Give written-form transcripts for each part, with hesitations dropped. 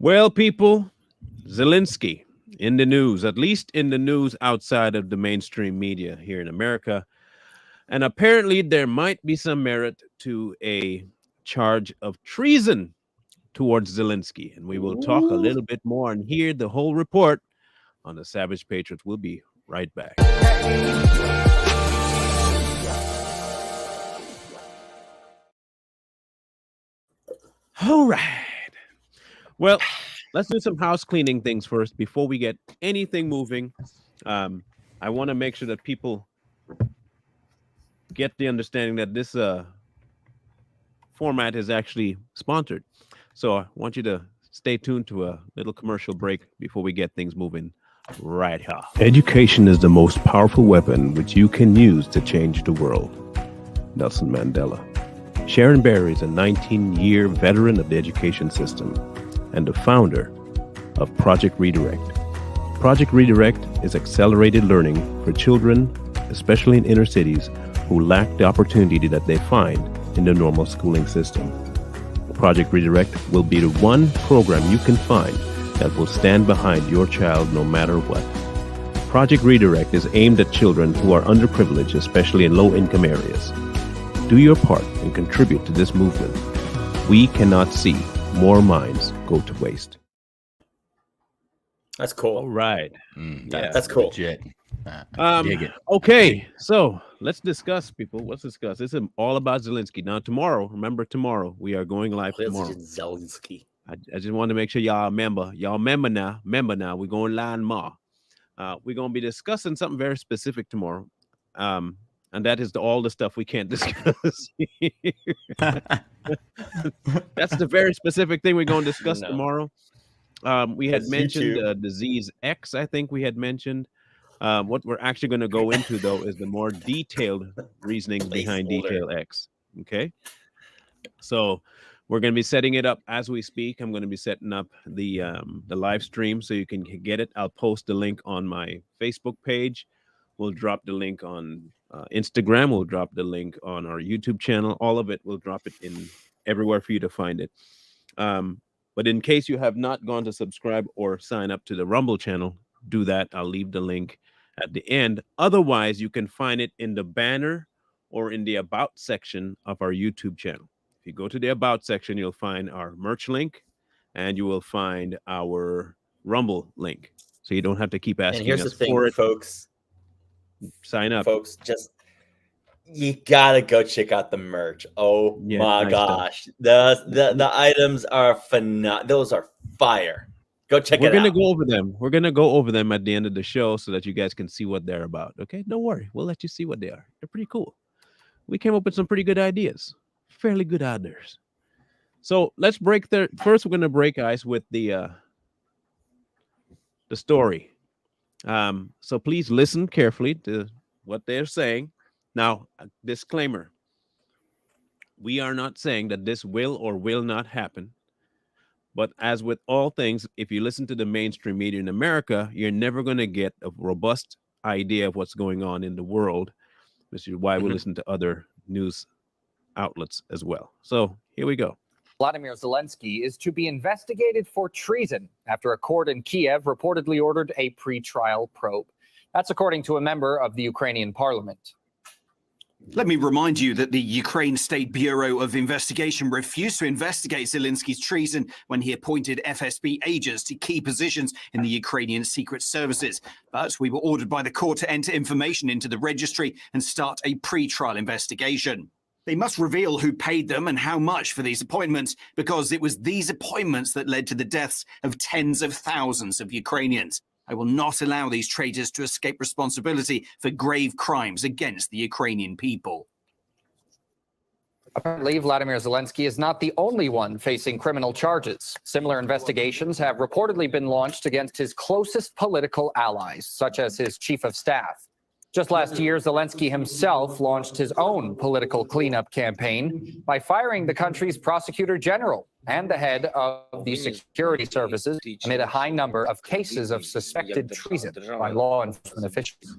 Well, people, Zelensky in the news, at least in the news outside of the mainstream media here in America. And apparently, there might be some merit to a charge of treason towards Zelensky. And we will talk a Ooh. little bit more and hear the whole report on the Savage Patriots. We'll be right back. All right. Well, let's do some house cleaning things first before we get anything moving. I want to make sure that people get the understanding that this format is actually sponsored. So I want you to stay tuned to a little commercial break before we get things moving right here. Education is the most powerful weapon which you can use to change the world. Nelson Mandela. Sharon Berry is a 19-year veteran of the education system and the founder of Project Redirect. Project Redirect is accelerated learning for children, especially in inner cities, who lack the opportunity that they find in the normal schooling system. Project Redirect will be the one program you can find that will stand behind your child no matter what. Project Redirect is aimed at children who are underprivileged, especially in low-income areas. Do your part and contribute to this movement. We cannot see more minds go to waste. That's cool. All right. That's cool. Legit. Dig it. Okay, so let's discuss, people. Let's discuss. This is all about Zelensky. Now, tomorrow, remember tomorrow, we are going live tomorrow. Zelensky. I just want to make sure y'all remember. Y'all remember now. We're going live tomorrow. We're going to be discussing something very specific tomorrow. And that is all the stuff we can't discuss. That's the very specific thing we're going to discuss tomorrow. We had mentioned disease X, I think we had mentioned. What we're actually going to go into, though, is the more detailed reasoning behind detail X. Okay. So we're going to be setting it up as we speak. I'm going to be setting up the live stream so you can get it. I'll post the link on my Facebook page. We'll drop the link on Instagram. We'll drop the link on our YouTube channel. All of it, we'll drop it in everywhere for you to find it. But in case you have not gone to subscribe or sign up to the Rumble channel, do that. I'll leave the link at the end. Otherwise, you can find it in the banner or in the About section of our YouTube channel. If you go to the About section, you'll find our merch link and you will find our Rumble link. So you don't have to keep asking us for it. Folks. Sign up. Folks, you gotta go check out the merch. Oh my gosh. The items are phenomenal. Those are fire. Go check it out. We're gonna go over them. We're gonna go over them at the end of the show so that you guys can see what they're about. Okay, don't worry. We'll let you see what they are. They're pretty cool. We came up with some pretty good ideas. Fairly good ideas. So let's break first. We're gonna break ice with the story. So please listen carefully to what they're saying. Now, a disclaimer. We are not saying that this will or will not happen. But as with all things, if you listen to the mainstream media in America, you're never going to get a robust idea of what's going on in the world, which is why we listen to other news outlets as well. So here we go. Vladimir Zelensky is to be investigated for treason after a court in Kiev reportedly ordered a pre-trial probe. That's according to a member of the Ukrainian parliament. Let me remind you that the Ukraine State Bureau of Investigation refused to investigate Zelensky's treason when he appointed FSB agents to key positions in the Ukrainian Secret Services. But we were ordered by the court to enter information into the registry and start a pre-trial investigation. They must reveal who paid them and how much for these appointments, because it was these appointments that led to the deaths of tens of thousands of Ukrainians. I will not allow these traitors to escape responsibility for grave crimes against the Ukrainian people. Apparently, Vladimir Zelensky is not the only one facing criminal charges. Similar investigations have reportedly been launched against his closest political allies, such as his chief of staff. Just last year, Zelensky himself launched his own political cleanup campaign by firing the country's prosecutor general and the head of the security services amid a high number of cases of suspected treason by law enforcement officials.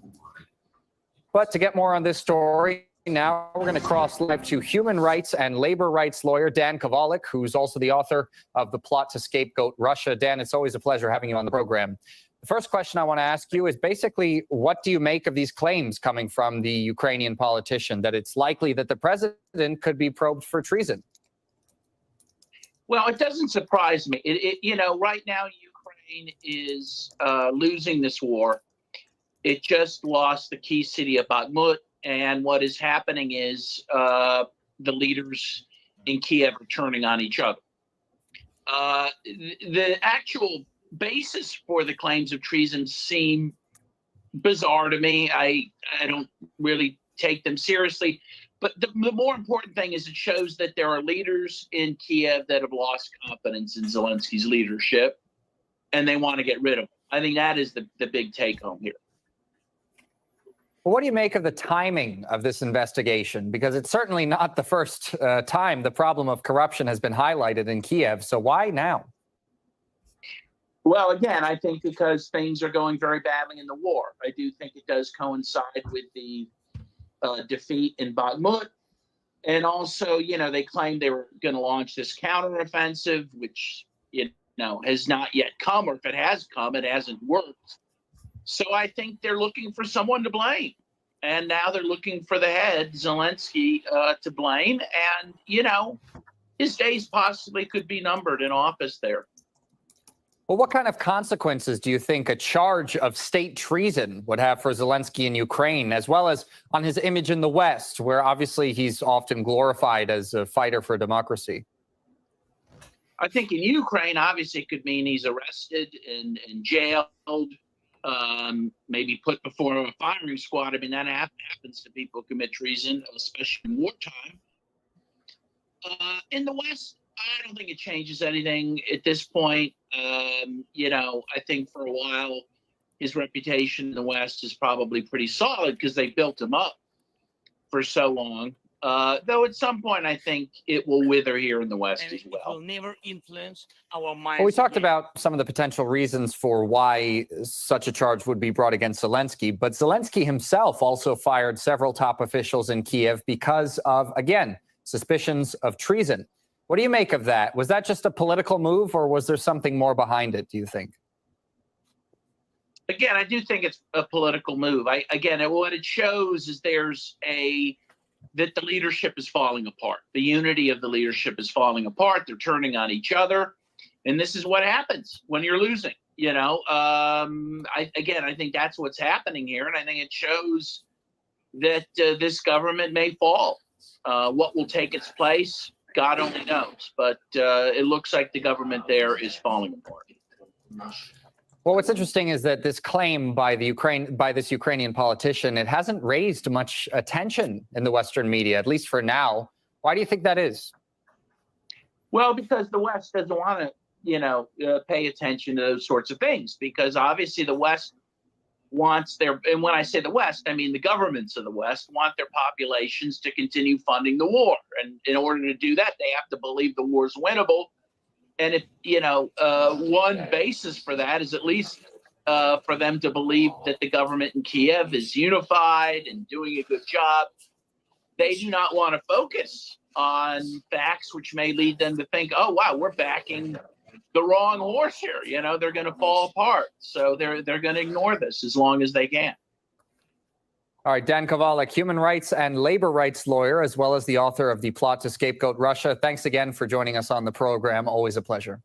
But to get more on this story Now we're going to cross live to human rights and labor rights lawyer Dan Kovalik, who's also the author of The Plot to Scapegoat Russia. Dan, it's always a pleasure having you on the program. The first question I want to ask you is basically, what do you make of these claims coming from the Ukrainian politician that it's likely that the president could be probed for treason? Well, it doesn't surprise me. Right now Ukraine is losing this war. It just lost the key city of Bakhmut. And what is happening is the leaders in Kiev are turning on each other. The actual basis for the claims of treason seem bizarre to me. I don't really take them seriously. But the more important thing is it shows that there are leaders in Kiev that have lost confidence in Zelensky's leadership, and they want to get rid of him. I think that is the big take home here. Well, what do you make of the timing of this investigation? Because it's certainly not the first time the problem of corruption has been highlighted in Kiev. So why now? Well, again, I think because things are going very badly in the war. I do think it does coincide with the defeat in Bakhmut. And also, they claimed they were going to launch this counteroffensive, which, has not yet come, or if it has come, it hasn't worked. So I think they're looking for someone to blame. And now they're looking for the head, Zelensky, to blame. And, his days possibly could be numbered in office there. Well, what kind of consequences do you think a charge of state treason would have for Zelensky in Ukraine, as well as on his image in the West, where obviously he's often glorified as a fighter for democracy? I think in Ukraine, obviously, it could mean he's arrested and jailed. Maybe put before a firing squad. I mean, that happens to people who commit treason, especially in wartime. In the West, I don't think it changes anything at this point. I think for a while, his reputation in the West is probably pretty solid because they built him up for so long. Though at some point, I think it will wither here in the West as well. It will never influence our minds. Well, we talked about some of the potential reasons for why such a charge would be brought against Zelensky, but Zelensky himself also fired several top officials in Kiev because of, again, suspicions of treason. What do you make of that? Was that just a political move, or was there something more behind it, do you think? Again, I do think it's a political move. What it shows is that the leadership is falling apart. The unity of the leadership is falling apart. They're turning on each other. And this is what happens when you're losing. I think that's what's happening here. And I think it shows that this government may fall. What will take its place, God only knows. But it looks like the government there is falling apart. Well, what's interesting is that this claim by this Ukrainian politician, it hasn't raised much attention in the Western media, at least for now. Why do you think that is? Well, because the West doesn't want to, pay attention to those sorts of things, because obviously the West wants and when I say the West, I mean the governments of the West want their populations to continue funding the war. And in order to do that, they have to believe the war's winnable. And if, one basis for that is at least for them to believe that the government in Kiev is unified and doing a good job. They do not want to focus on facts which may lead them to think, oh, wow, we're backing the wrong horse here. They're going to fall apart. So they're going to ignore this as long as they can. All right, Dan Kovalik, human rights and labor rights lawyer, as well as the author of The Plot to Scapegoat Russia. Thanks again for joining us on the program. Always a pleasure.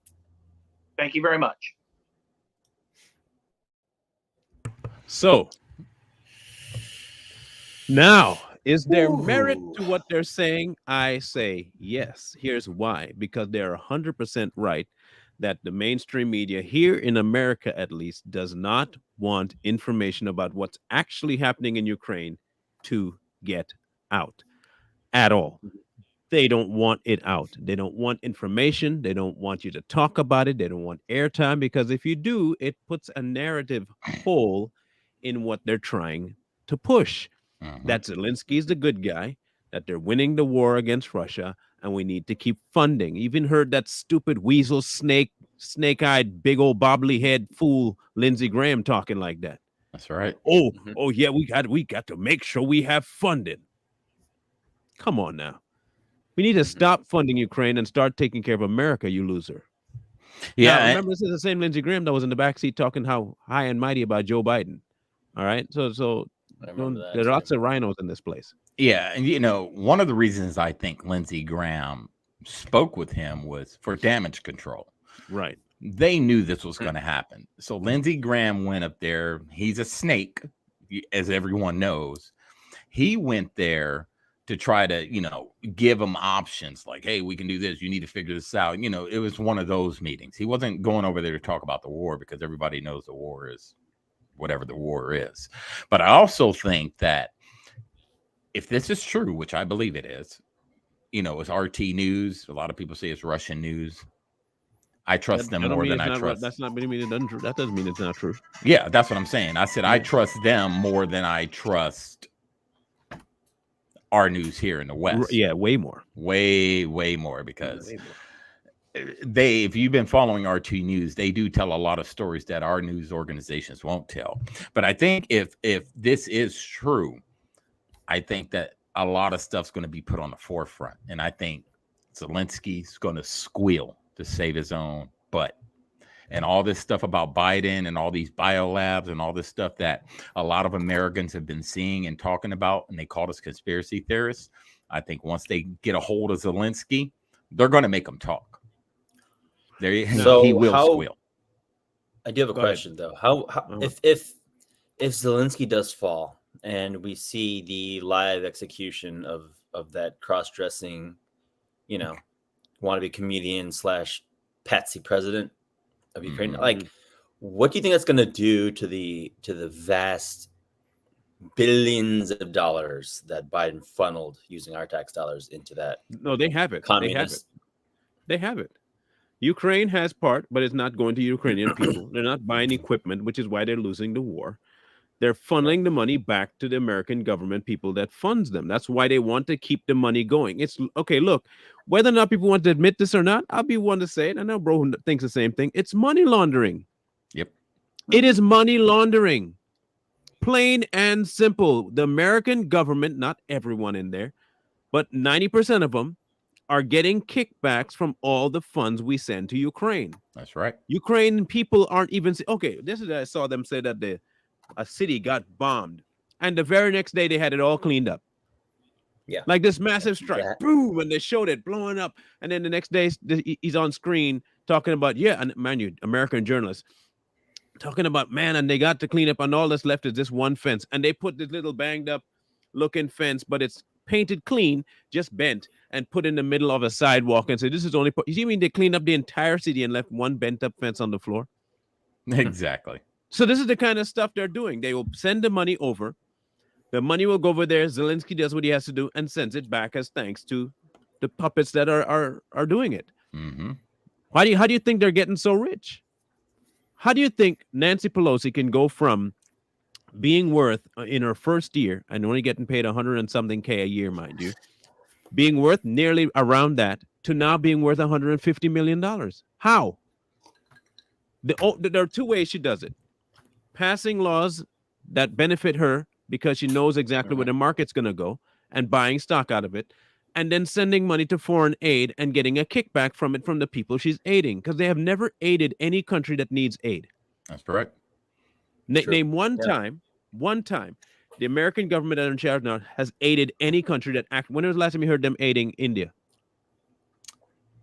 Thank you very much. So, now, is there merit to what they're saying? I say yes. Here's why. Because they're 100% right that the mainstream media here in America, at least, does not want information about what's actually happening in Ukraine to get out at all. They don't want it out. They don't want information. They don't want you to talk about it. They don't want airtime, because if you do, it puts a narrative hole in what they're trying to push. That Zelensky is the good guy, that they're winning the war against Russia, and we need to keep funding. Even heard that stupid weasel snake-eyed, big old bobbly head fool Lindsey Graham talking like that. That's right. Oh yeah, we got to make sure we have funding. Come on now. We need to stop funding Ukraine and start taking care of America, you loser. Yeah. Now, remember, this is the same Lindsey Graham that was in the backseat talking how high and mighty about Joe Biden. All right. So there are lots of rhinos in this place. Yeah. And, one of the reasons I think Lindsey Graham spoke with him was for damage control. Right. They knew this was going to happen. So Lindsey Graham went up there. He's a snake, as everyone knows. He went there to try to, give them options like, hey, we can do this. You need to figure this out. It was one of those meetings. He wasn't going over there to talk about the war because everybody knows the war is whatever the war is. But I also think that if this is true, which I believe it is, it's RT news. A lot of people say it's Russian news. I trust them more than I trust. That's not mean it doesn't true. That doesn't mean it's not true. Yeah, that's what I'm saying. I said I trust them more than I trust our news here in the West. Yeah, way more. Way more because if you've been following RT News, they do tell a lot of stories that our news organizations won't tell. But I think if this is true, I think that a lot of stuff's going to be put on the forefront. And I think Zelensky's going to squeal to save his own butt. And all this stuff about Biden and all these biolabs and all this stuff that a lot of Americans have been seeing and talking about, and they call us conspiracy theorists. I think once they get a hold of Zelensky, they're going to make him talk. He will squeal. I do have a question though. How if Zelensky does fall and we see the live execution of that cross-dressing, wannabe comedian / patsy president of Ukraine, like, what do you think that's going to do to the vast billions of dollars that Biden funneled using our tax dollars into that? No, they have it. Communist. They have it. Ukraine has part, but it's not going to Ukrainian people. They're not buying equipment, which is why they're losing the war. They're funneling the money back to the American government people that funds them. That's why they want to keep the money going. It's okay. Look, whether or not people want to admit this or not, I'll be one to say it. I know bro thinks the same thing. It's money laundering. Yep. It is money laundering. Plain and simple. The American government, not everyone in there, but 90% of them are getting kickbacks from all the funds we send to Ukraine. That's right. Ukrainian people aren't even okay. This is I saw them say that a city got bombed, and the very next day they had it all cleaned up. Yeah, like this massive strike, boom, and they showed it blowing up, and then the next day he's on screen talking about and mind you, American journalists talking about and they got to clean up, and all that's left is this one fence, and they put this little banged up looking fence, but it's painted clean, just bent, and put in the middle of a sidewalk, and say this is only. You mean they cleaned up the entire city and left one bent up fence on the floor? Exactly. So this is the kind of stuff they're doing. They will send the money over. The money will go over there. Zelensky does what he has to do and sends it back as thanks to the puppets that are doing it. Mm-hmm. How do you think they're getting so rich? How do you think Nancy Pelosi can go from being worth in her first year and only getting paid 100 and something K a year, mind you, being worth nearly around that to now being worth $150 million? How? There are two ways she does it. Passing laws that benefit her because she knows exactly where the market's going to go and buying stock out of it, and then sending money to foreign aid and getting a kickback from it from the people she's aiding, because they have never aided any country that needs aid. That's correct. Name one time the American government that are in charge now has aided any country that when was the last time you heard them aiding India?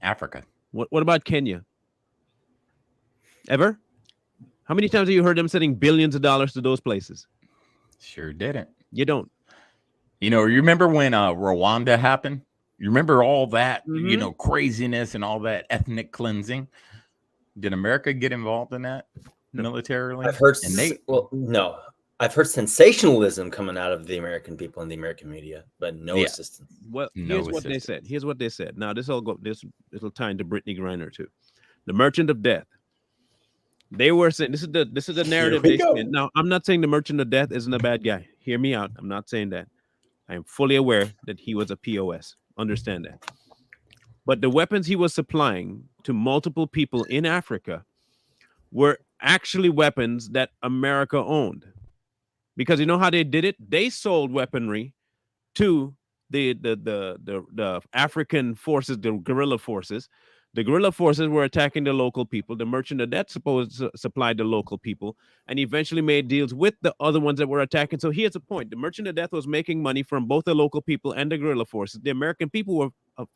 Africa. What about Kenya? Ever? How many times have you heard them sending billions of dollars to those places? Sure didn't. You don't. You remember when Rwanda happened? You remember all that, craziness and all that ethnic cleansing? Did America get involved in that militarily? I've heard, no. I've heard sensationalism coming out of the American people and the American media, but no assistance. Well, here's what they said. Now, this will tie into Brittany Griner too. The Merchant of Death. They were saying this is the narrative they spin. Now, I'm not saying the Merchant of Death isn't a bad guy. Hear me out. I'm not saying that. I am fully aware that he was a POS. Understand that. But the weapons he was supplying to multiple people in Africa were actually weapons that America owned. Because you know how they did it? They sold weaponry to the African forces, the guerrilla forces. The guerrilla forces were attacking the local people. The merchant of death supplied the local people, and eventually made deals with the other ones that were attacking. So here's the point: the merchant of death was making money from both the local people and the guerrilla forces. The American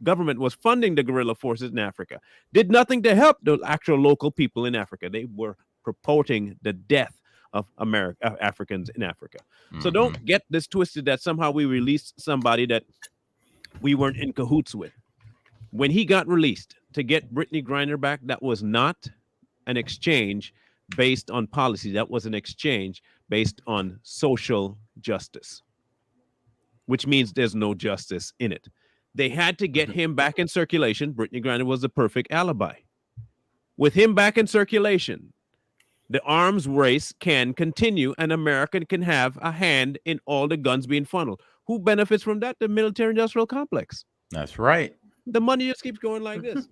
government was funding the guerrilla forces in Africa. Did nothing to help the actual local people in Africa. They were purporting the death of Africans in Africa. So don't get this twisted that somehow we released somebody that we weren't in cahoots with. When he got released to get Brittany Griner back, that was not an exchange based on policy. That was an exchange based on social justice, which means there's no justice in it. They had to get him back in circulation. Brittany Griner was the perfect alibi. With him back in circulation, the arms race can continue, and America can have a hand in all the guns being funneled. Who benefits from that? The military-industrial complex. That's right. The money just keeps going like this.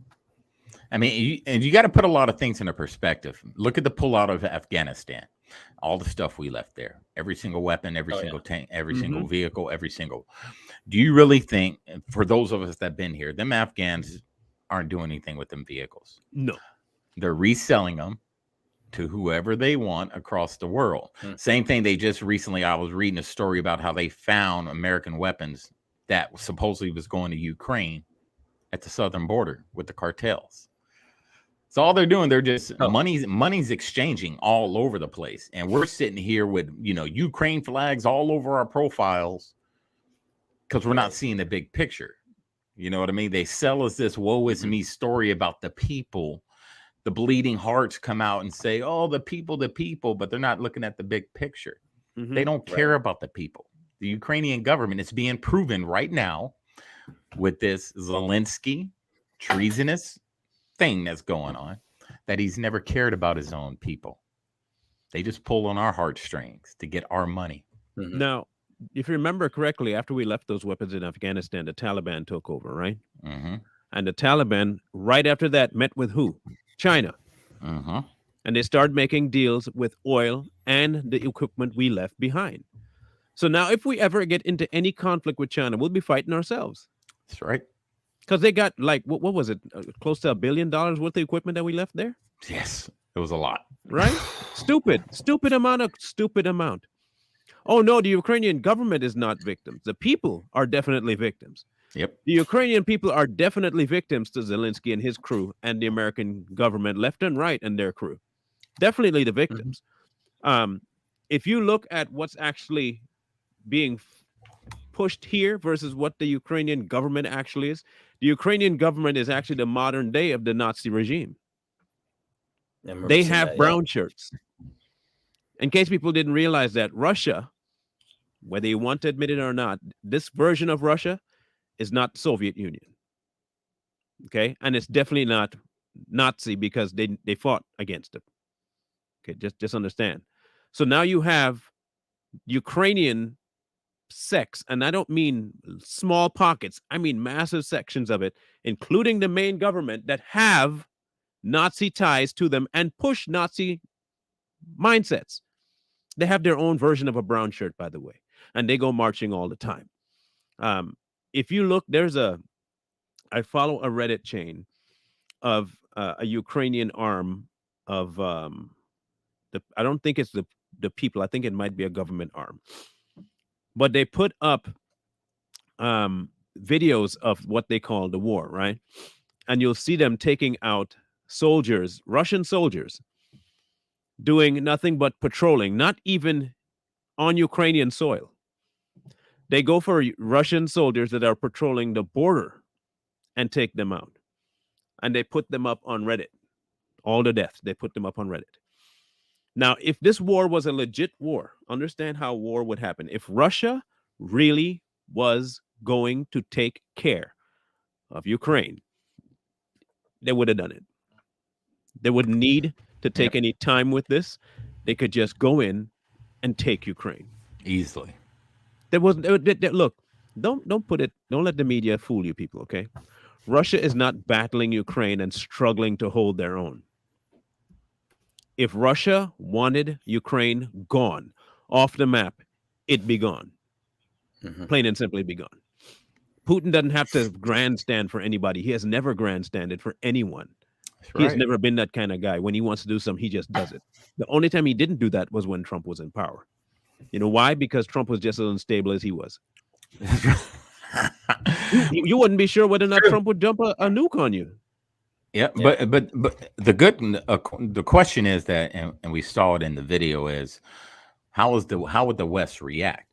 I mean, you got to put a lot of things into perspective. Look at the pullout of Afghanistan. All the stuff we left there. Every single weapon, every single tank, every single vehicle, every single. Do you really think, for those of us that have been here, them Afghans aren't doing anything with them vehicles? No. They're reselling them to whoever they want across the world. Same thing. They just recently, I was reading a story about how they found American weapons that supposedly was going to Ukraine at the southern border with the cartels. So all they're doing, they're just money's exchanging all over the place. And we're sitting here with, Ukraine flags all over our profiles because we're not seeing the big picture. You know what I mean? They sell us this woe is me story about the people. The bleeding hearts come out and say, oh, the people, but they're not looking at the big picture. They don't care about the people. The Ukrainian government is being proven right now with this Zelensky treasonous thing that's going on, that he's never cared about his own people. They just pull on our heartstrings to get our money. Now, if you remember correctly, after we left those weapons in Afghanistan, the Taliban took over, right? And the Taliban, right after that, met with who? China. And they started making deals with oil and the equipment we left behind. So now if we ever get into any conflict with China, we'll be fighting ourselves. That's right. Because they got like, what was it? Close to $1 billion worth of equipment that we left there? Yes, it was a lot. Right? Stupid amount. Oh, no, the Ukrainian government is not victims. The people are definitely victims. Yep. The Ukrainian people are definitely victims to Zelensky and his crew and the American government left and right and their crew. Definitely the victims. If you look at what's actually being pushed here versus what the Ukrainian government actually is, the Ukrainian government is actually the modern day of the Nazi regime. They have brown shirts. In case people didn't realize that, Russia, whether you want to admit it or not, this version of Russia is not Soviet Union. Okay? And it's definitely not Nazi because they fought against it. Okay, just understand. So now you have Ukrainian sects, and I don't mean small pockets, I mean massive sections of it, including the main government, that have Nazi ties to them and push Nazi mindsets. They have their own version of a brown shirt, by the way, and they go marching all the time. If you look, I follow a Reddit chain of a Ukrainian arm of I don't think it's the people. I think it might be a government arm. But they put up videos of what they call the war, right? And you'll see them taking out soldiers, Russian soldiers, doing nothing but patrolling, not even on Ukrainian soil. They go for Russian soldiers that are patrolling the border and take them out. And they put them up on Reddit. All the deaths, they put them up on Reddit. Now, if this war was a legit war, understand how war would happen. If Russia really was going to take care of Ukraine, they would have done it. They wouldn't need to take any time with this. They could just go in and take Ukraine easily. Look, don't let the media fool you people, okay? Russia is not battling Ukraine and struggling to hold their own. If Russia wanted Ukraine gone, off the map, it'd be gone. Plain and simply be gone. Putin doesn't have to grandstand for anybody. He has never grandstanded for anyone. That's He has right. never been that kind of guy. When he wants to do something, he just does it. The only time he didn't do that was when Trump was in power. You know why? Because Trump was just as unstable as he was. You wouldn't be sure whether or not Trump would dump a nuke on you. Yeah, but the question is that, and we saw it in the video, is how would the West react?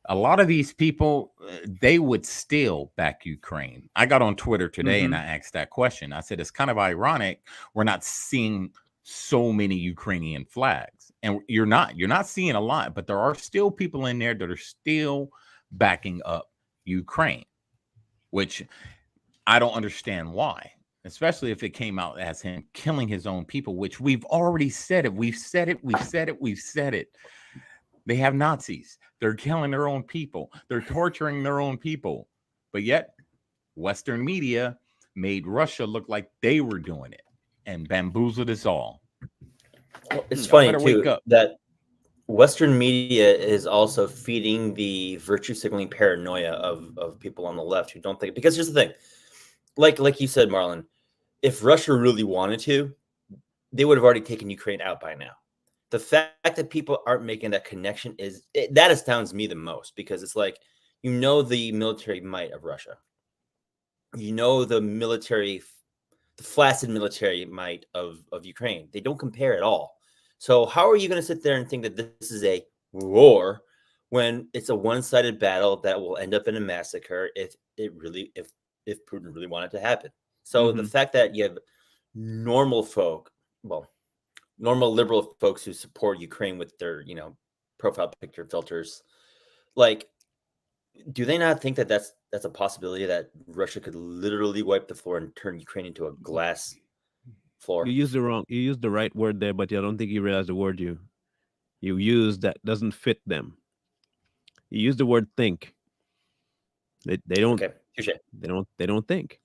A lot of these people, they would still back Ukraine. I got on Twitter today and I asked that question. I said, it's kind of ironic we're not seeing so many Ukrainian flags, and you're not seeing a lot, but there are still people in there that are still backing up Ukraine, which I don't understand why, especially if it came out as him killing his own people, which we've already said it. We've said it. They have Nazis. They're killing their own people. They're torturing their own people. But yet, Western media made Russia look like they were doing it and bamboozled us all. Well, it's funny, too, that Western media is also feeding the virtue signaling paranoia of people on the left who don't think. Because here's the thing. Like you said, Marlon, if Russia really wanted to, they would have already taken Ukraine out by now. The fact that people aren't making that connection that astounds me the most, because it's like, the military might of Russia, the flaccid military might of Ukraine. They don't compare at all. So how are you going to sit there and think that this is a war when it's a one-sided battle that will end up in a massacre if Putin really wanted to happen? So the fact that you have normal liberal folks who support Ukraine with their, profile picture filters, like, do they not think that that's a possibility that Russia could literally wipe the floor and turn Ukraine into a glass floor? You used the right word there, but I don't think you realize the word you used that doesn't fit them. You use the word think. They don't. Okay. They don't think.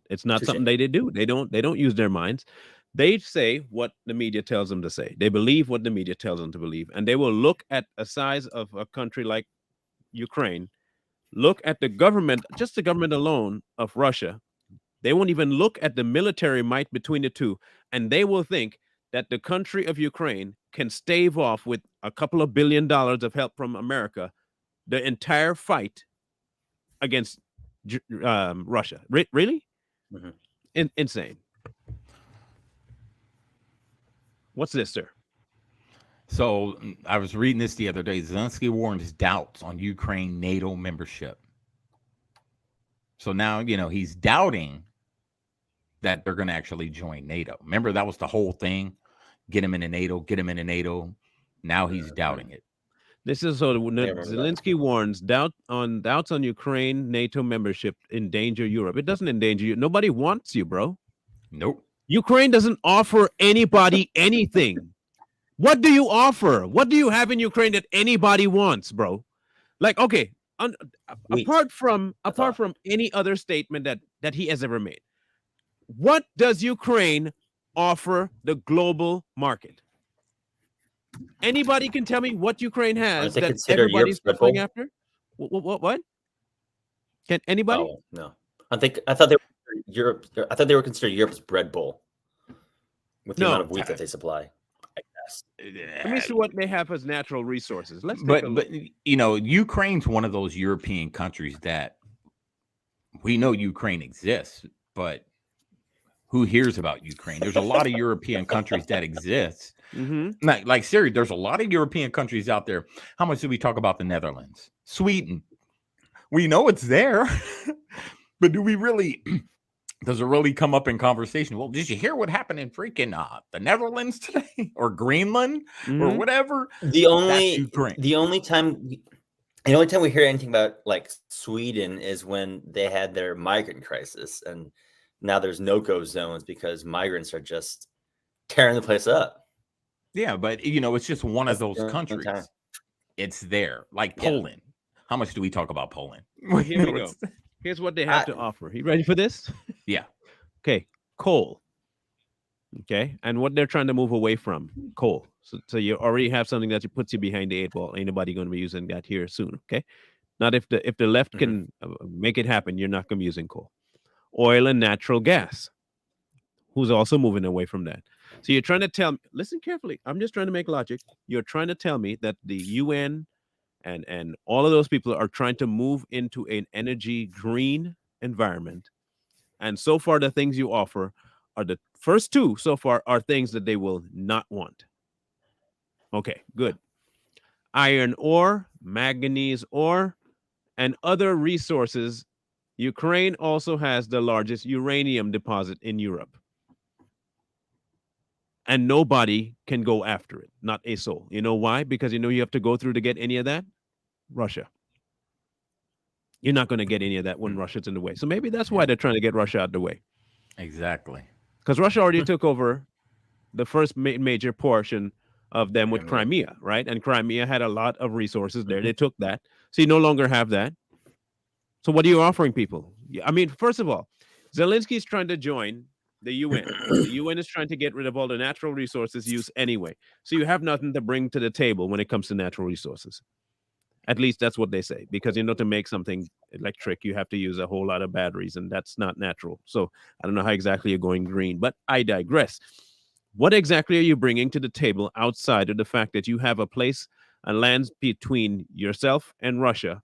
It's not something they do. They don't use their minds. They say what the media tells them to say. They believe what the media tells them to believe. And they will look at a size of a country like Ukraine, look at the government, just the government alone of Russia. They won't even look at the military might between the two. And they will think that the country of Ukraine can stave off with a couple of $1 billion of help from America the entire fight against Russia. Really? Insane. What's this, sir? So I was reading this the other day. Zelensky warns doubts on Ukraine NATO membership. So now, he's doubting that they're going to actually join NATO. Remember, that was the whole thing. Get him into NATO. Now he's doubting it. This is so Zelensky warns doubts on Ukraine NATO membership endanger Europe. It doesn't endanger you. Nobody wants you, bro. Nope. Ukraine doesn't offer anybody anything. What do you offer? What do you have in Ukraine that anybody wants, bro? Like, okay, apart from any other statement that he has ever made, what does Ukraine offer the global market? Anybody can tell me what Ukraine has that everybody's going after? What? Can anybody? Oh, no. I thought they were considered Europe's bread bowl with the amount of wheat that they supply. I guess. Let me see what they have as natural resources. But Ukraine's one of those European countries that we know Ukraine exists, but who hears about Ukraine? There's a lot of European countries that exist. Like Siri, there's a lot of European countries out there. How much do we talk about the Netherlands? Sweden. We know it's there, but do we really? Does it really come up in conversation? Well, did you hear what happened in freaking the Netherlands today, or Greenland, or whatever? The only time we hear anything about like Sweden is when they had their migrant crisis, and now there's no-go zones because migrants are just tearing the place up. Yeah, but it's just one of those countries. It's there, like Poland. How much do we talk about Poland? Here we go. Here's what they have to offer. You ready for this? Yeah. Okay. Coal. Okay. And what they're trying to move away from, coal. So you already have something that puts you behind the 8 ball. Ain't nobody going to be using that here soon. Okay. Not if the left can make it happen, you're not going to be using coal. Oil and natural gas, who's also moving away from that. So you're trying to tell me, listen carefully, I'm just trying to make logic. You're trying to tell me that the UN and all of those people are trying to move into an energy green environment. And so far, the things you offer are the first two so far are things that they will not want. Okay, good. Iron ore, manganese ore, and other resources. Ukraine also has the largest uranium deposit in Europe. And nobody can go after it, not a soul. You know why? Because you have to go through to get any of that? Russia. You're not going to get any of that when Russia's in the way. So maybe that's why they're trying to get Russia out of the way. Exactly. Because Russia already took over the first major portion of them with Crimea, right? And Crimea had a lot of resources there. They took that. So you no longer have that. So what are you offering people? I mean, first of all, Zelensky is trying to join the UN. The UN is trying to get rid of all the natural resources used anyway. So you have nothing to bring to the table when it comes to natural resources. At least that's what they say, because to make something electric, you have to use a whole lot of batteries, and that's not natural. So I don't know how exactly you're going green, but I digress. What exactly are you bringing to the table outside of the fact that you have a land between yourself and Russia,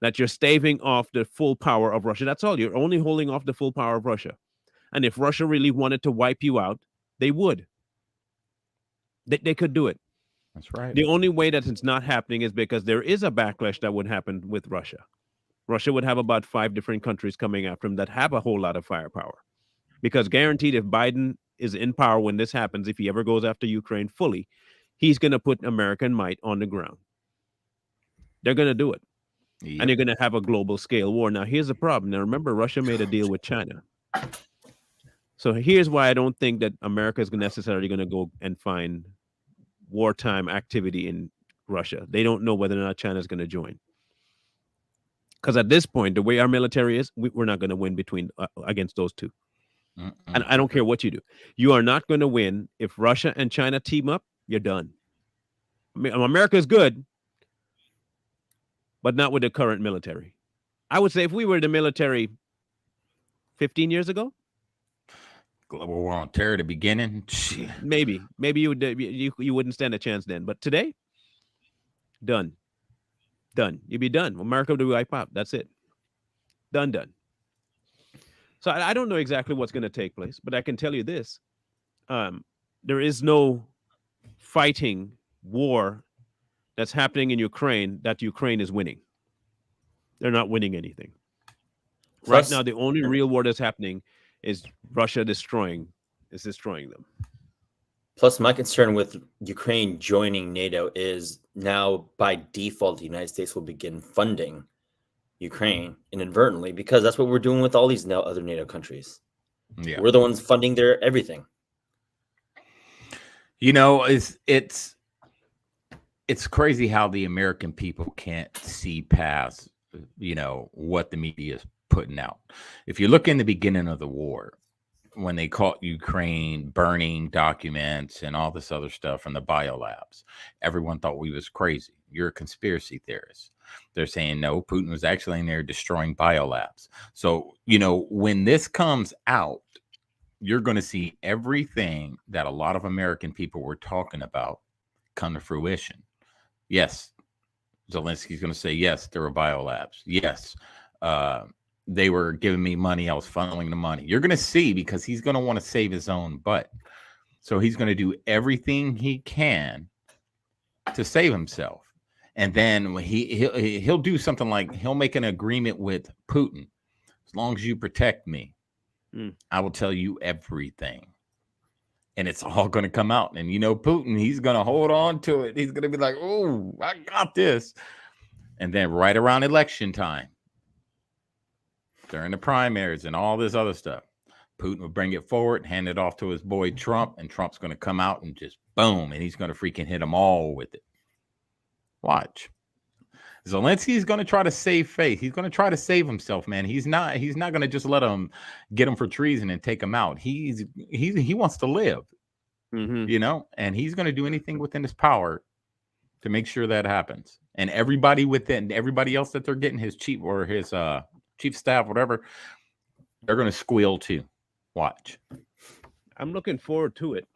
that you're staving off the full power of Russia? That's all. You're only holding off the full power of Russia. And if Russia really wanted to wipe you out, they would. They could do it. That's right. The only way that it's not happening is because there is a backlash that would happen with Russia. Russia would have about 5 different countries coming after him that have a whole lot of firepower. Because guaranteed, if Biden is in power when this happens, if he ever goes after Ukraine fully, he's going to put American might on the ground. They're going to do it. Yep. And you're going to have a global scale war. Now, here's the problem. Now, remember, Russia made a deal with China. So here's why I don't think that America is necessarily going to go and find wartime activity in Russia. They don't know whether or not China is going to join. Because at this point, the way our military is, we're not going to win against those two. And I don't care what you do. You are not going to win if Russia and China team up. You're done. I mean, America is good, but not with the current military. I would say if we were the military 15 years ago, global war on terror at the beginning, maybe you wouldn't stand a chance then. But today, done. You'd be done. America would wipe out. That's it. Done. So I don't know exactly what's going to take place, but I can tell you this: there is no fighting war that's happening in Ukraine that Ukraine is winning. They're not winning anything. Right now, the only real war that's happening is Russia destroying them. Plus, my concern with Ukraine joining NATO is now by default, the United States will begin funding Ukraine inadvertently, because that's what we're doing with all these other NATO countries. Yeah. We're the ones funding their everything. It's crazy how the American people can't see past, what the media is putting out. If you look in the beginning of the war, when they caught Ukraine burning documents and all this other stuff from the biolabs, everyone thought we was crazy. You're a conspiracy theorist. They're saying, no, Putin was actually in there destroying biolabs. So, when this comes out, you're going to see everything that a lot of American people were talking about come to fruition. Yes, Zelensky's going to say, yes, there were biolabs. Yes, they were giving me money. I was funneling the money. You're going to see, because he's going to want to save his own butt. So he's going to do everything he can to save himself. And then he'll do something like he'll make an agreement with Putin. As long as you protect me, I will tell you everything. And it's all going to come out. And Putin, he's going to hold on to it. He's going to be like, oh, I got this. And then right around election time, during the primaries and all this other stuff, Putin will bring it forward, hand it off to his boy Trump, and Trump's going to come out and just boom, and he's going to freaking hit them all with it. Watch. Zelensky's going to try to save face. He's going to try to save himself, man. He's not going to just let him get him for treason and take him out. He wants to live, and he's going to do anything within his power to make sure that happens. And everybody else that they're getting, his chief or his chief staff, whatever, they're going to squeal too. Watch. I'm looking forward to it.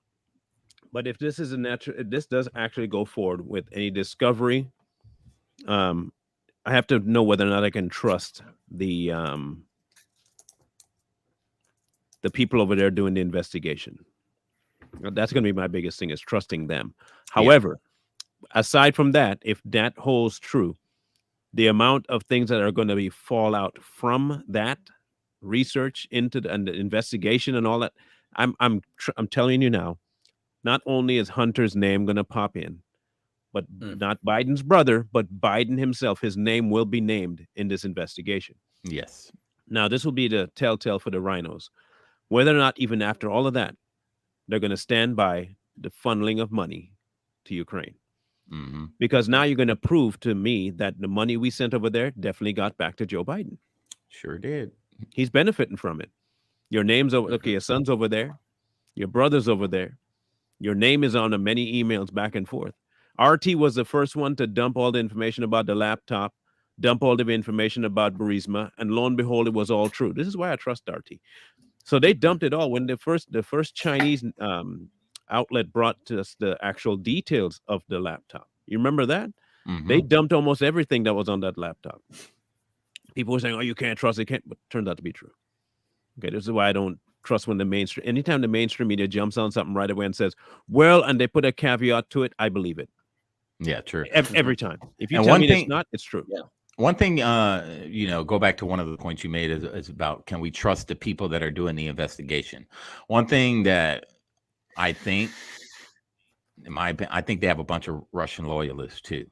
But if this is if this does actually go forward with any discovery, I have to know whether or not I can trust the people over there doing the investigation. That's going to be my biggest thing, is trusting them. However, aside from that, if that holds true, the amount of things that are going to be fallout from that research into the investigation and all that, I'm telling you now, not only is Hunter's name going to pop in, but not Biden's brother, but Biden himself, his name will be named in this investigation. Yes. Now, this will be the telltale for the rhinos. Whether or not, even after all of that, they're going to stand by the funneling of money to Ukraine. Mm-hmm. Because now you're going to prove to me that the money we sent over there definitely got back to Joe Biden. Sure did. He's benefiting from it. Your name's over. Okay, your son's over there. Your brother's over there. Your name is on the many emails back and forth. RT was the first one to dump all the information about the laptop, dump all the information about Burisma, and lo and behold, it was all true. This is why I trust RT. So they dumped it all when the first Chinese outlet brought to us the actual details of the laptop. You remember that? Mm-hmm. They dumped almost everything that was on that laptop. People were saying, "Oh, you can't trust it." Can't, but it turned out to be true. Okay, this is why I don't trust when the mainstream. Anytime the mainstream media jumps on something right away and says, "Well," and they put a caveat to it, I believe it. Yeah, true. Every time. If you And tell one me thing- it's not, it's true. Yeah. One thing, go back to one of the points you made is about, can we trust the people that are doing the investigation? One thing that I think, in my opinion, I think they have a bunch of Russian loyalists too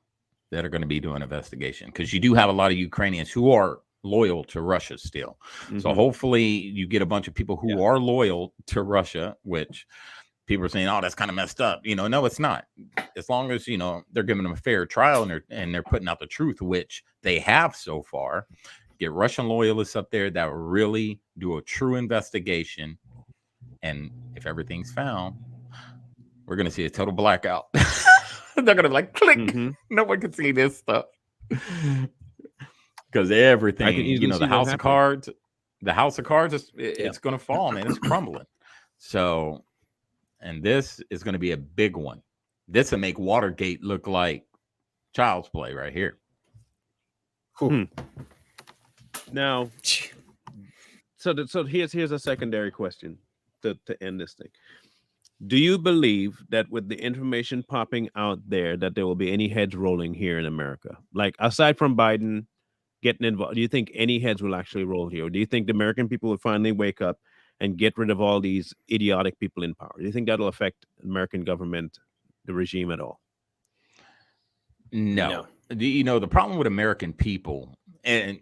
that are going to be doing investigation, because you do have a lot of Ukrainians who are loyal to Russia still. Mm-hmm. So hopefully you get a bunch of people who are loyal to Russia, which people are saying, "Oh, that's kind of messed up." No, it's not. As long as they're giving them a fair trial and they're putting out the truth, which they have so far. Get Russian loyalists up there that will really do a true investigation, and if everything's found, we're gonna see a total blackout. They're gonna be like, click. Mm-hmm. No one can see this stuff because everything, the house of cards, it's gonna fall, man. It's crumbling. So. And this is going to be a big one. This will make Watergate look like child's play right here. Now, so here's a secondary question to end this thing. Do you believe that with the information popping out there, that there will be any heads rolling here in America? Like, aside from Biden getting involved, do you think any heads will actually roll here? Or do you think the American people will finally wake up and get rid of all these idiotic people in power? Do you think that'll affect American government, the regime at all? No. The problem with American people, the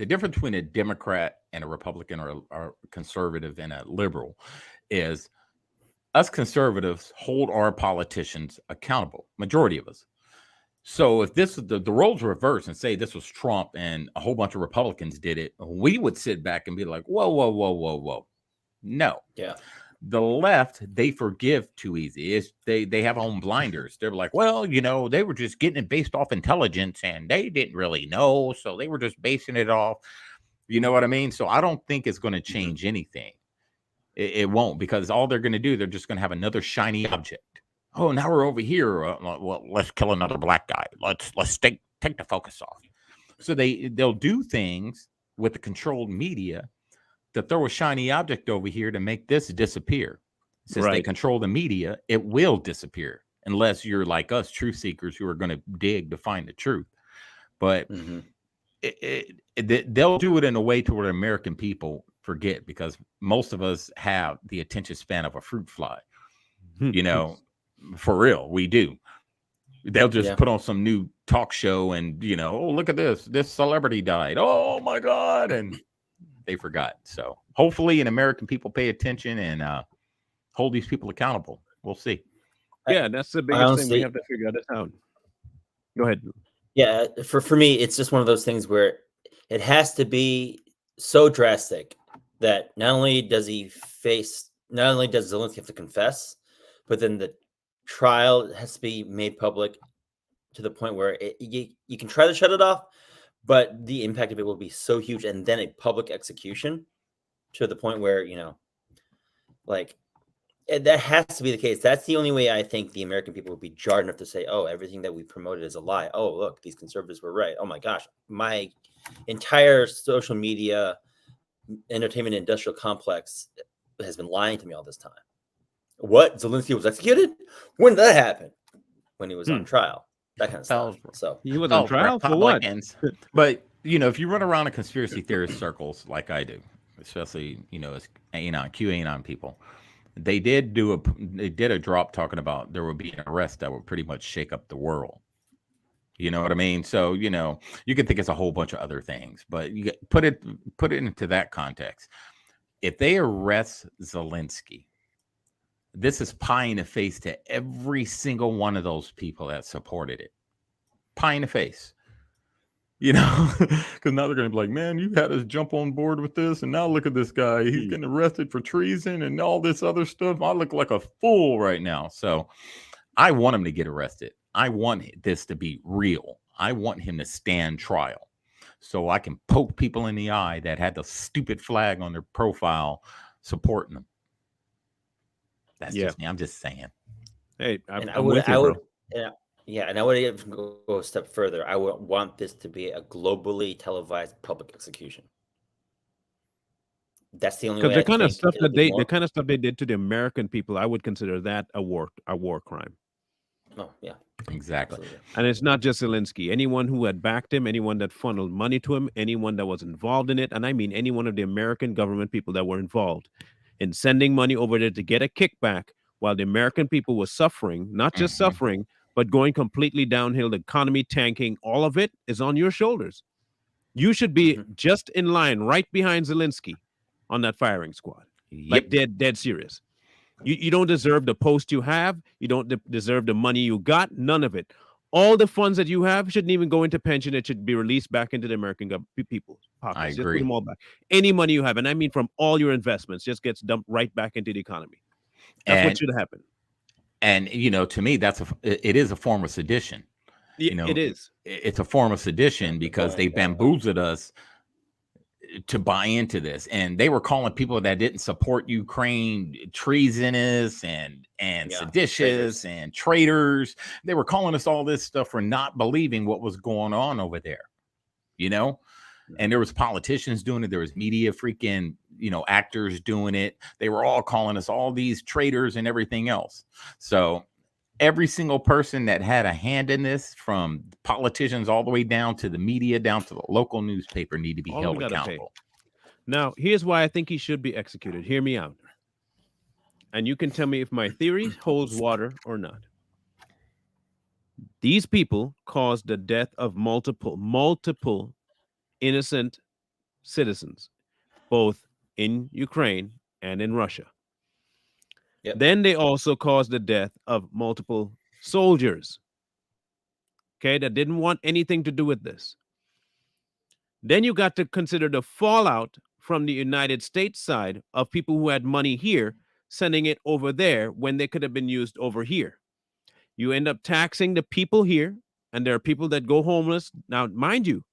difference between a Democrat and a Republican or a conservative and a liberal is us conservatives hold our politicians accountable, majority of us. So if this the roles reverse and say this was Trump and a whole bunch of Republicans did it, we would sit back and be like, whoa. No. Yeah. The left, they forgive too easy. They have own blinders. They're like, well, they were just getting it based off intelligence and they didn't really know. So they were just basing it off. You know what I mean? So I don't think it's going to change anything. It won't, because all they're going to do, they're just going to have another shiny object. Oh, now we're over here. Well, let's kill another black guy. Let's take the focus off. So they'll do things with the controlled media to throw a shiny object over here to make this disappear. Since they control the media, it will disappear unless you're like us, truth seekers, who are going to dig to find the truth. But they'll do it in a way to where American people forget, because most of us have the attention span of a fruit fly. For real, we do. They'll just put on some new talk show and, oh, look at this celebrity died. Oh, my God. And they forgot. So hopefully American people pay attention and hold these people accountable. We'll see. Yeah, that's the biggest thing we have to figure out. Go ahead. Yeah, for me, it's just one of those things where it has to be so drastic that not only does Zelensky have to confess, but then the trial has to be made public to the point where you can try to shut it off, but the impact of it will be so huge, and then a public execution to the point where, like, that has to be the case. That's the only way I think the American people would be jarred enough to say, oh, everything that we promoted is a lie. Oh, look, these conservatives were right. Oh my gosh, my entire social media, entertainment, industrial complex has been lying to me all this time. What? Zelensky was executed? When did that happen? When he was on trial. That kind of stuff. So he was on trial for what? But if you run around in conspiracy theorist circles like I do, especially as QAnon people, they did a drop talking about there would be an arrest that would pretty much shake up the world. You know what I mean? So you can think it's a whole bunch of other things, but you put it into that context. If they arrest Zelensky, this is pie in the face to every single one of those people that supported it. Pie in the face. Because now they're going to be like, man, you had us jump on board with this, and now look at this guy. He's getting arrested for treason and all this other stuff. I look like a fool right now. So I want him to get arrested. I want this to be real. I want him to stand trial so I can poke people in the eye that had the stupid flag on their profile supporting them. That's just me. I'm just saying. Hey, and I would even go a step further. I would want this to be a globally televised public execution. That's the only way. Because the kind of stuff they did to the American people, I would consider that a war crime. Oh yeah, exactly. Absolutely. And it's not just Zelensky. Anyone who had backed him, anyone that funneled money to him, anyone that was involved in it, and I mean any one of the American government people that were involved in sending money over there to get a kickback while the American people were suffering, not just suffering, but going completely downhill, the economy tanking, all of it is on your shoulders. You should be just in line right behind Zelensky on that firing squad. Like dead serious. You don't deserve the post you have. You don't deserve the money you got. None of it. All the funds that you have shouldn't even go into pension. It should be released back into the American people's pockets. I agree. Just put them all back. Any money you have, and I mean from all your investments, just gets dumped right back into the economy. That's what should happen. And to me, it is a form of sedition. It is. It's a form of sedition because they bamboozled us to buy into this, and they were calling people that didn't support Ukraine treasonous and seditious and traitors. They were calling us all this stuff for not believing what was going on over there, and there was politicians doing it. There was media freaking, actors doing it. They were all calling us all these traitors and everything else. So every single person that had a hand in this, from politicians all the way down to the media, down to the local newspaper, need to be held accountable. Now, here's why I think he should be executed. Hear me out. And you can tell me if my theory holds water or not. These people caused the death of multiple innocent citizens, both in Ukraine and in Russia. Yep. Then they also caused the death of multiple soldiers, that didn't want anything to do with this. Then you got to consider the fallout from the United States side of people who had money here, sending it over there when they could have been used over here. You end up taxing the people here, and there are people that go homeless. Now, mind you,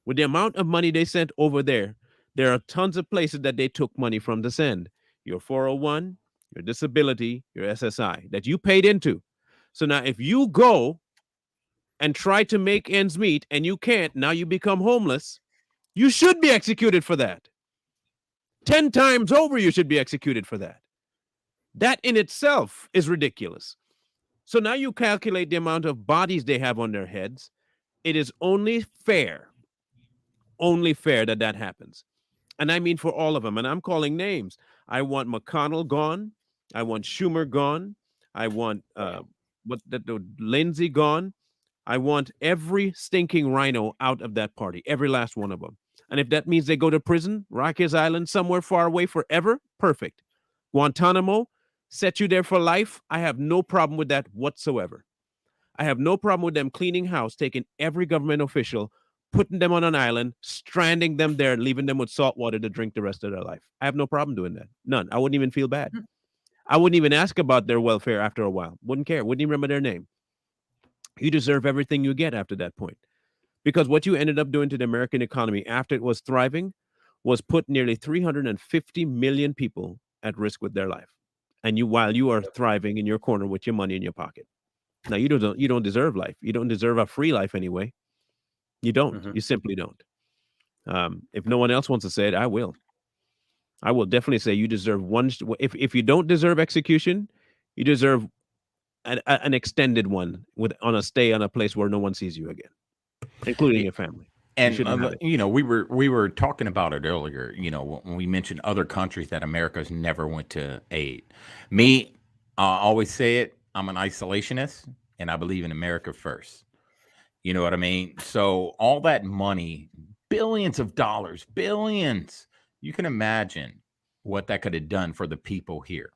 with the amount of money they sent over there are tons of places that they took money from to send. Your 401, your disability, your SSI that you paid into. So now if you go and try to make ends meet and you can't, now you become homeless, you should be executed for that. 10 times over, you should be executed for that. That in itself is ridiculous. So now you calculate the amount of bodies they have on their heads. It is only fair that happens. And I mean for all of them. And I'm calling names. I want McConnell gone. I want Schumer gone. I want Lindsey gone. I want every stinking rhino out of that party, every last one of them. And if that means they go to prison, Rikers Island, somewhere far away forever, perfect. Guantanamo, set you there for life. I have no problem with that whatsoever. I have no problem with them cleaning house, taking every government official, putting them on an island, stranding them there, leaving them with salt water to drink the rest of their life. I have no problem doing that. None. I wouldn't even feel bad. I wouldn't even ask about their welfare after a while. Wouldn't care. Wouldn't even remember their name. You deserve everything you get after that point. Because what you ended up doing to the American economy after it was thriving was put nearly 350 million people at risk with their life. And while you are thriving in your corner with your money in your pocket. Now you don't deserve life. You don't deserve a free life anyway. You don't. You simply don't. If no one else wants to say it, I will. I will definitely say you deserve one. If you don't deserve execution, you deserve an extended one on a stay on a place where no one sees you again, including your family. And we were talking about it earlier. When we mentioned other countries that America's never went to aid. Me, I always say it. I'm an isolationist, and I believe in America first. You know what I mean? So all that money, billions of dollars, billions. You can imagine what that could have done for the people here.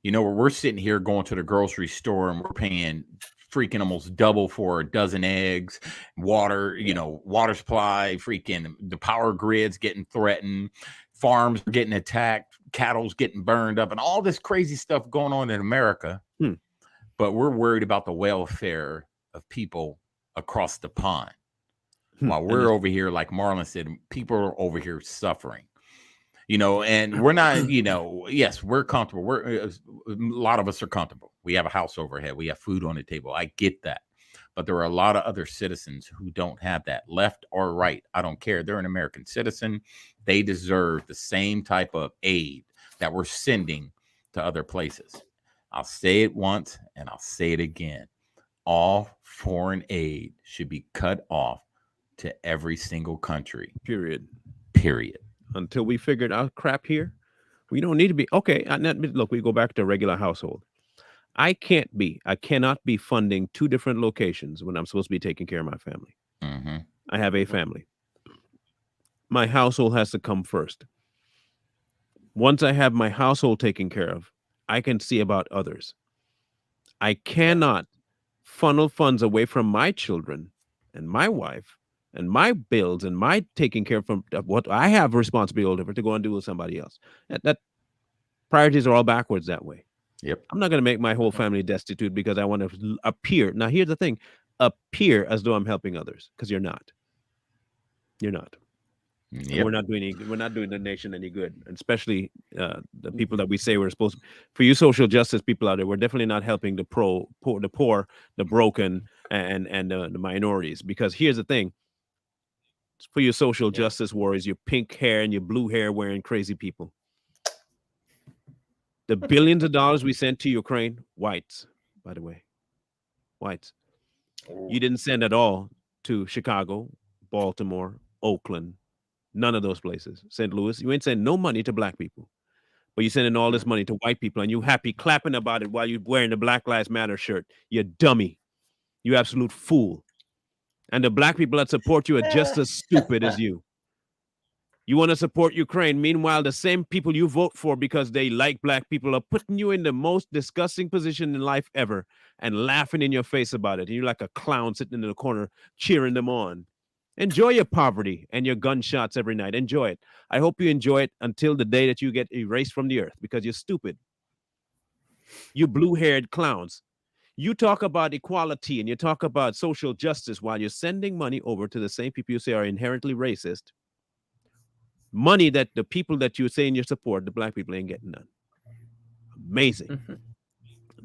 We're sitting here going to the grocery store and we're paying freaking almost double for a dozen eggs, water, water supply, freaking the power grid's getting threatened, farms are getting attacked, cattle's getting burned up, and all this crazy stuff going on in America. But we're worried about the welfare of people across the pond. While we're over here, like Marlon said, people are over here suffering. And we're not, yes, we're comfortable. A lot of us are comfortable. We have a house overhead. We have food on the table. I get that. But there are a lot of other citizens who don't have that, left or right. I don't care. They're an American citizen. They deserve the same type of aid that we're sending to other places. I'll say it once and I'll say it again. All foreign aid should be cut off to every single country. Period. Until we figured out crap here, we don't need to be okay. Look, we go back to a regular household. I cannot be funding two different locations when I'm supposed to be taking care of my family. I have a family. My household has to come first. Once I have my household taken care of, I can see about others. I cannot funnel funds away from my children and my wife and my bills and my taking care of what I have responsibility over to go and do with somebody else. That priorities are all backwards that way. Yep. I'm not going to make my whole family destitute because I want to appear. Now, here's the thing. Appear as though I'm helping others, because you're not. You're not. Yep. We're not doing the nation any good, and especially the people that we say we're supposed to. For you social justice people out there, we're definitely not helping the poor, the broken, and the minorities. Because here's the thing. For your social justice warriors, your pink hair and your blue hair wearing crazy people. The billions of dollars we sent to Ukraine, whites, by the way, whites. You didn't send at all to Chicago, Baltimore, Oakland, none of those places. St. Louis, you ain't sending no money to black people, but you're sending all this money to white people, and you happy clapping about it while you're wearing the Black Lives Matter shirt. You dummy. You absolute fool. And the black people that support you are just as stupid as you. You want to support Ukraine. Meanwhile, the same people you vote for because they like black people are putting you in the most disgusting position in life ever and laughing in your face about it. And you're like a clown sitting in the corner cheering them on. Enjoy your poverty and your gunshots every night. Enjoy it. I hope you enjoy it until the day that you get erased from the earth because you're stupid. You blue-haired clowns. You talk about equality and you talk about social justice while you're sending money over to the same people you say are inherently racist. Money that the people that you say in your support, the black people, ain't getting none. Amazing.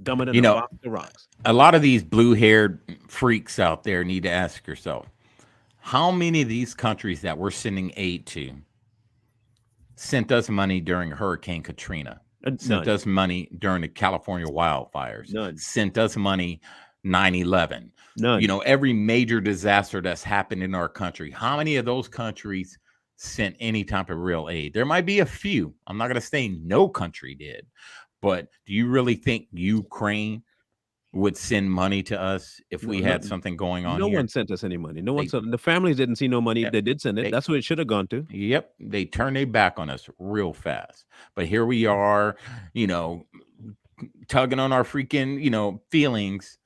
Dumber than a box of rocks. A lot of these blue-haired freaks out there need to ask yourself, how many of these countries that we're sending aid to sent us money during Hurricane Katrina? Sent us money during the California wildfires. None. Sent us money 9/11. None. Every major disaster that's happened in our country. How many of those countries sent any type of real aid? There might be a few. I'm not going to say no country did. But do you really think Ukraine would send money to us if we had something going on here? No one sent us any money. No one sent. The families didn't see no money. They did send it. That's what it should have gone to. Yep. They turned their back on us real fast. But here we are, tugging on our freaking, feelings.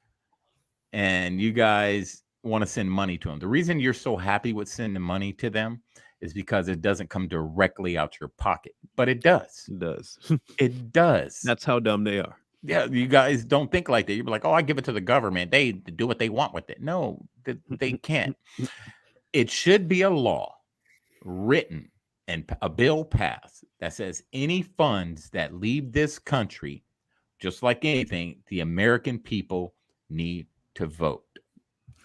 And you guys want to send money to them. The reason you're so happy with sending money to them is because it doesn't come directly out your pocket, but it does. It does. It does. That's how dumb they are. Yeah, you guys don't think like that. You're like, oh, I give it to the government. They do what they want with it. No, they can't. It should be a law written and a bill passed that says any funds that leave this country, just like anything, the American people need to vote.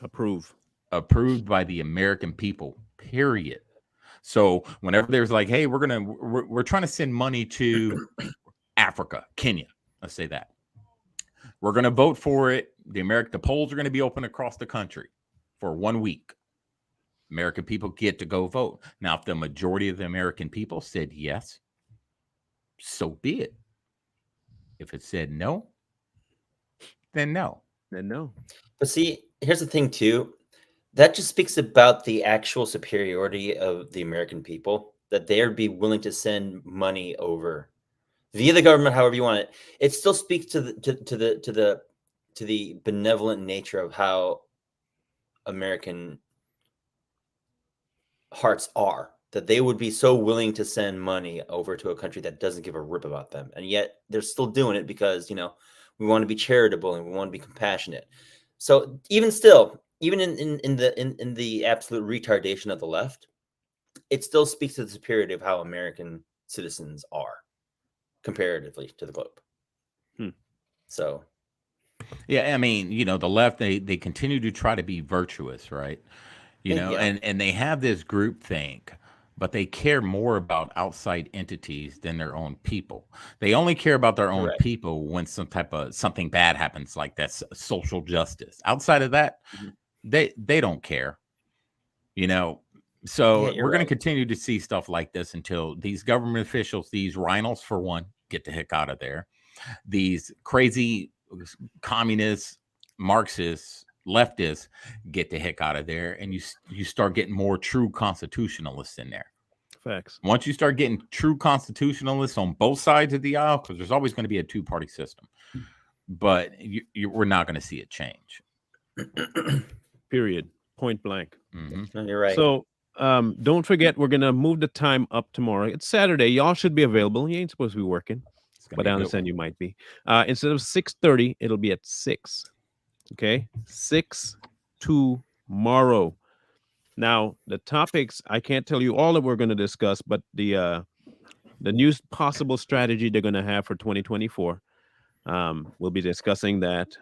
Approved by the American people, period. So whenever there's like, hey, we're trying to send money to Africa, Kenya, let's say that. We're going to vote for it. The polls are going to be open across the country for 1 week. American people get to go vote. Now, if the majority of the American people said yes, so be it. If it said no, then no. Then no. But see, here's the thing too. That just speaks about the actual superiority of the American people, that they'd be willing to send money over via the government, however you want it. It still speaks to the benevolent nature of how American hearts are, that they would be so willing to send money over to a country that doesn't give a rip about them, and yet they're still doing it because we want to be charitable and we want to be compassionate. So even still, even in the absolute retardation of the left, it still speaks to the superiority of how American citizens are comparatively to the globe. So, yeah, I mean, the left, they continue to try to be virtuous, right? And they have this group think, but they care more about outside entities than their own people. They only care about their own people when something bad happens, like that's social justice. Outside of that, they don't care, So we're going to continue to see stuff like this until these government officials, these rhinos for one, get the heck out of there. These crazy communists, Marxists, leftists get the heck out of there, and you start getting more true constitutionalists in there. Facts. Once you start getting true constitutionalists on both sides of the aisle, because there's always going to be a two-party system, but we're not going to see it change. Period. Point blank. Mm-hmm. You're right. So don't forget, we're going to move the time up tomorrow. It's Saturday. Y'all should be available. You ain't supposed to be working, but I understand you might be. Instead of 6:30, it'll be at 6. Okay, 6 tomorrow. Now, the topics, I can't tell you all that we're going to discuss, but the new possible strategy they're going to have for 2024. We'll be discussing that.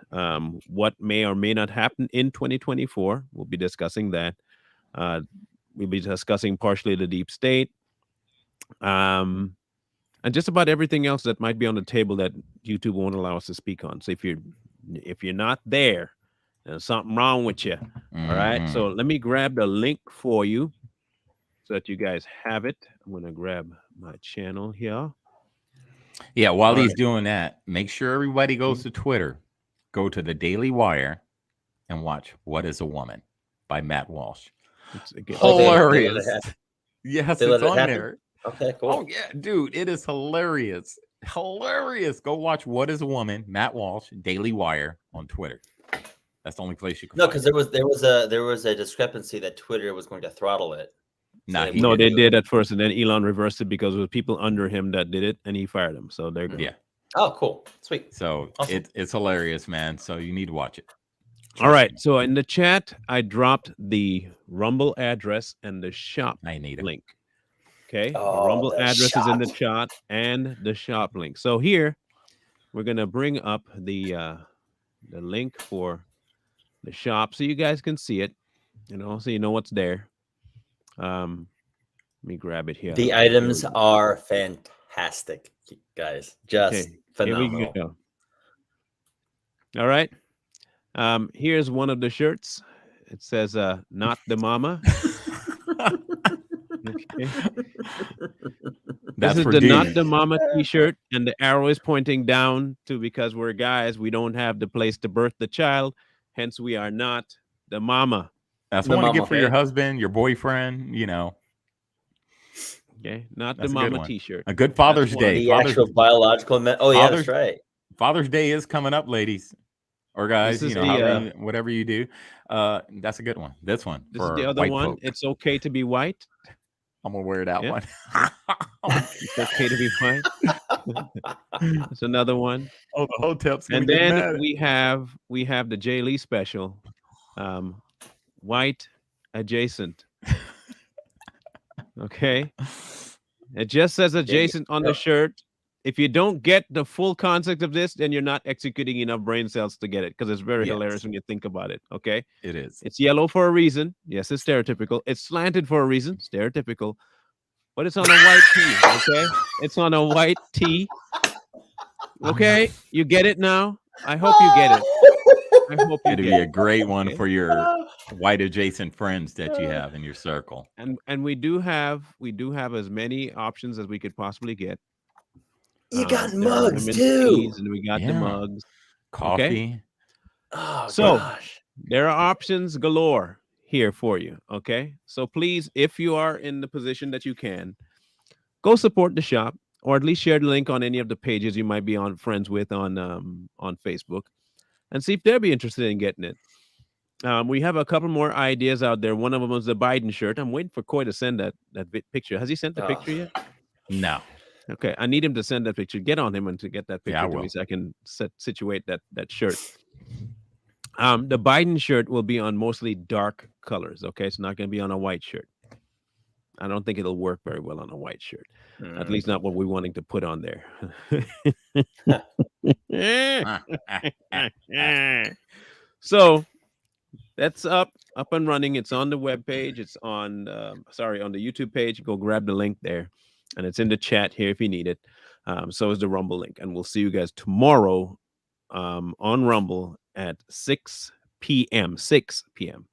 What may or may not happen in 2024. We'll be discussing that. We'll be discussing partially the deep state. And just about everything else that might be on the table that YouTube won't allow us to speak on. So if you're not there, there's something wrong with you. All right. So let me grab the link for you so that you guys have it. I'm going to grab my channel here. Yeah. While he's doing that, make sure everybody goes to Twitter, go to the Daily Wire and watch What is a Woman by Matt Walsh. It's hilarious. Yes, it's on there. Okay, cool. Oh yeah, dude, it is hilarious. Hilarious. Go watch What is a Woman, Matt Walsh, Daily Wire on Twitter. That's the only place you can. No, because there was a discrepancy that Twitter was going to throttle it. No, they did at first, and then Elon reversed it because it was people under him that did it, and he fired them. So they're good. Yeah. Oh, cool, sweet. So awesome. It's hilarious, man. So you need to watch it. All right. So in the chat, I dropped the Rumble address and the shop link. Okay. The Rumble address is in the chat and the shop link. So here we're gonna bring up the link for the shop so you guys can see it. So you know what's there. Let me grab it here. The items are fantastic, guys. Just phenomenal. Here we go. All right. Here's one of the shirts. It says not the mama. Okay. This is the Not the Mama t-shirt, and the arrow is pointing down to because we're guys, we don't have the place to birth the child, hence we are not the mama. That's one to get for your husband, your boyfriend, Okay, not the mama t-shirt. A good Father's Day. The actual biological that's right. Father's Day is coming up, ladies or guys. Whatever you do, that's a good one. This one. This is the other one. Folk. It's okay to be white. I'm gonna wear that Yeah. one. It's okay to be white. That's another one. Oh, the hotep's gonna And get then mad. we have the Jay Lee special, white adjacent. Okay, it just says adjacent on the shirt. If you don't get the full concept of this, then you're not executing enough brain cells to get it, because it's very hilarious when you think about it. Okay, It is. it's yellow for a reason. Yes, it's stereotypical. It's slanted for a reason. Stereotypical. But it's on a white tee. Okay, it's on a white tee. Okay, you get it now. I hope you get it. I hope you It'd get be a it. great one Okay. for your white adjacent friends that you have in your circle. And we do have as many options as we could possibly get. You got There are mugs women's too. tees, and we got the Yeah. mugs. Coffee. Okay. Oh, So gosh. there are options galore here for you. Okay, so please, if you are in the position that you can, go support the shop, or at least share the link on any of the pages you might be friends with on Facebook, and see if they'll be interested in getting it. We have a couple more ideas out there. One of them was the Biden shirt. I'm waiting for Coy to send that picture. Has he sent the picture yet? No. Okay, I need him to send that picture. Get on him and to get that picture I to will. me so I can situate that shirt. The Biden shirt will be on mostly dark colors. Okay, it's not going to be on a white shirt. I don't think it'll work very well on a white shirt. At least not what we're wanting to put on there. So that's up and running. It's on the webpage. It's on on the YouTube page. Go grab the link there, and it's in the chat here if you need it. So is the Rumble link, and we'll see you guys tomorrow on Rumble at 6 p.m. 6 p.m.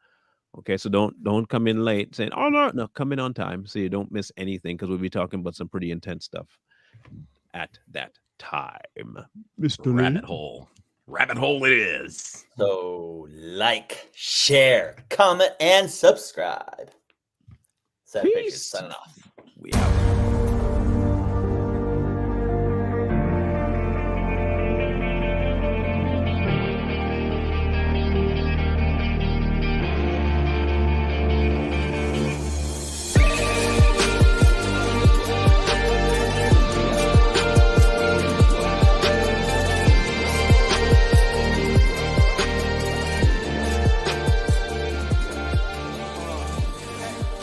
Okay, so don't come in late saying, "Oh no, come in on time," so you don't miss anything, because we'll be talking about some pretty intense stuff at that time. Mr. Rabbit hole. Rabbit hole it is. So like, share, comment, and subscribe. Savage Pictures Peace. signing off. We out.